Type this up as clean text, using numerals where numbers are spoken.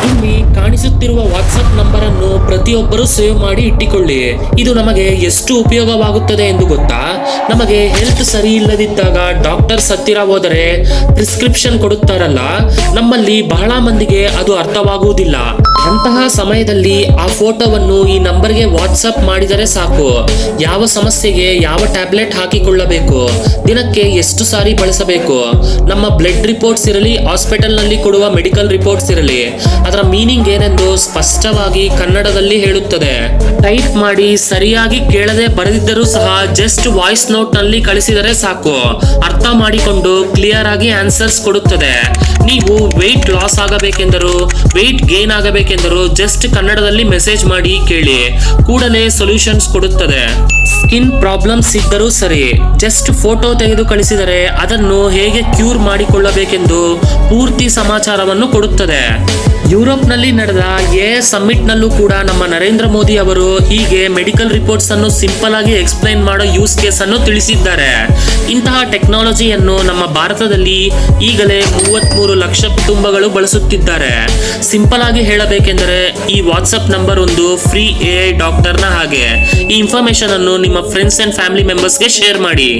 ಇಲ್ಲಿ ಕಾಣಿಸುತ್ತಿರುವ WhatsApp number ಅನ್ನು ಪ್ರತಿಯೊಬ್ಬರು ಸೇವ್ ಮಾಡಿ ಇಟ್ಟಿಕೊಳ್ಳಿ. ಇದು ನಮಗೆ ಎಷ್ಟು ಉಪಯೋಗವಾಗುತ್ತದೆ ಎಂದು ಗೊತ್ತಾ? ನಮಗೆ ಹೆಲ್ತ್ ಸರಿ ಇಲ್ಲದಿದ್ದಾಗ ಡಾಕ್ಟರ್ಸ್ ಹತ್ತಿರ ಹೋದರೆ ಪ್ರಿಸ್ಕ್ರಿಪ್ಷನ್ ಕೊಡುತ್ತಾರಲ್ಲ, ನಮ್ಮಲ್ಲಿ ಬಹಳ ಮಂದಿಗೆ ಅದು ಅರ್ಥವಾಗುವುದಿಲ್ಲ. ಅಂತಹ ಸಮಯದಲ್ಲಿ ಆ ಫೋಟೋವನ್ನು ಈ ನಂಬರ್ಗೆ ವಾಟ್ಸಪ್ ಮಾಡಿದರೆ ಸಾಕು. ಯಾವ ಸಮಸ್ಯೆಗೆ ಯಾವ ಟ್ಯಾಬ್ಲೆಟ್ ಹಾಕಿಕೊಳ್ಳಬೇಕು, ದಿನಕ್ಕೆ ಎಷ್ಟು ಸಾರಿ ಬಳಸಬೇಕು, ನಮ್ಮ ಬ್ಲಡ್ ರಿಪೋರ್ಟ್ಸ್ ಇರಲಿ, ಹಾಸ್ಪಿಟಲ್ ನಲ್ಲಿ ಕೊಡುವ ಮೆಡಿಕಲ್ ರಿಪೋರ್ಟ್ಸ್ ಇರಲಿ, ಅದರ ಮೀನಿಂಗ್ ಏನೆಂದು ಸ್ಪಷ್ಟವಾಗಿ ಕನ್ನಡದಲ್ಲಿ ಹೇಳುತ್ತದೆ. ಟೈಪ್ ಮಾಡಿ ಸರಿಯಾಗಿ ಕೇಳದೆ ಬರೆದಿದ್ದರೂ ಸಹ ಜಸ್ಟ್ ವಾಯ್ಸ್ ನೋಟ್ ನಲ್ಲಿ ಕಳಿಸಿದರೆ ಸಾಕು, ಅರ್ಥ ಮಾಡಿಕೊಂಡು ಕ್ಲಿಯರ್ ಆಗಿ ಆನ್ಸರ್ಸ್ ಕೊಡುತ್ತದೆ. ನೀವು ವೆಯ್ಟ್ ಲಾಸ್ ಆಗಬೇಕೆಂದರೂ ವೆಯ್ಟ್ ಗೇನ್ ಆಗಬೇಕೆಂದರೂ ಜಸ್ಟ್ ಕನ್ನಡದಲ್ಲಿ ಮೆಸೇಜ್ ಮಾಡಿ ಕೇಳಿ, ಕೂಡಲೇ ಸೊಲ್ಯೂಷನ್ಸ್ ಕೊಡುತ್ತದೆ. ಸ್ಕಿನ್ ಪ್ರಾಬ್ಲಮ್ಸ್ ಇದ್ದರೂ ಸರಿ, ಜಸ್ಟ್ ಫೋಟೋ ತೆಗೆದು ಕಳಿಸಿದರೆ ಅದನ್ನು ಹೇಗೆ ಕ್ಯೂರ್ ಮಾಡಿಕೊಳ್ಳಬೇಕೆಂದು ಪೂರ್ತಿ ಸಮಾಚಾರವನ್ನು ಕೊಡುತ್ತದೆ. ಯುರೋಪ್ನಲ್ಲಿ ನಡೆದ ಸಮ್ಮಿಟ್ ನಲ್ಲೂ ಕೂಡ ನಮ್ಮ ನರೇಂದ್ರ ಮೋದಿ ಅವರು ಹೀಗೆ ಮೆಡಿಕಲ್ ರಿಪೋರ್ಟ್ಸ್ ಅನ್ನು ಸಿಂಪಲ್ ಆಗಿ ಎಕ್ಸ್ಪ್ಲೈನ್ ಮಾಡೋ ಯೂಸ್ ಕೇಸ್ ಅನ್ನು ತಿಳಿಸಿದ್ದಾರೆ. ಇಂತಹ ಟೆಕ್ನಾಲಜಿಯನ್ನು ನಮ್ಮ ಭಾರತದಲ್ಲಿ ಈಗಲೇ 33 ಲಕ್ಷ ಕುಟುಂಬಗಳು ಬಳಸುತ್ತಿದ್ದಾರೆ. ಸಿಂಪಲ್ ಆಗಿ ಹೇಳಬೇಕೆಂದರೆ ಈ ವಾಟ್ಸಪ್ ನಂಬರ್ ಒಂದು ಫ್ರೀ AI ಡಾಕ್ಟರ್ನ ಹಾಗೆ. ಈ ಇನ್ಫಾರ್ಮೇಶನ್ ಅನ್ನು ನಿಮ್ಮ ಫ್ರೆಂಡ್ಸ್ ಅಂಡ್ ಫ್ಯಾಮಿಲಿ ಮೆಂಬರ್ಸ್ಗೆ ಶೇರ್ ಮಾಡಿ.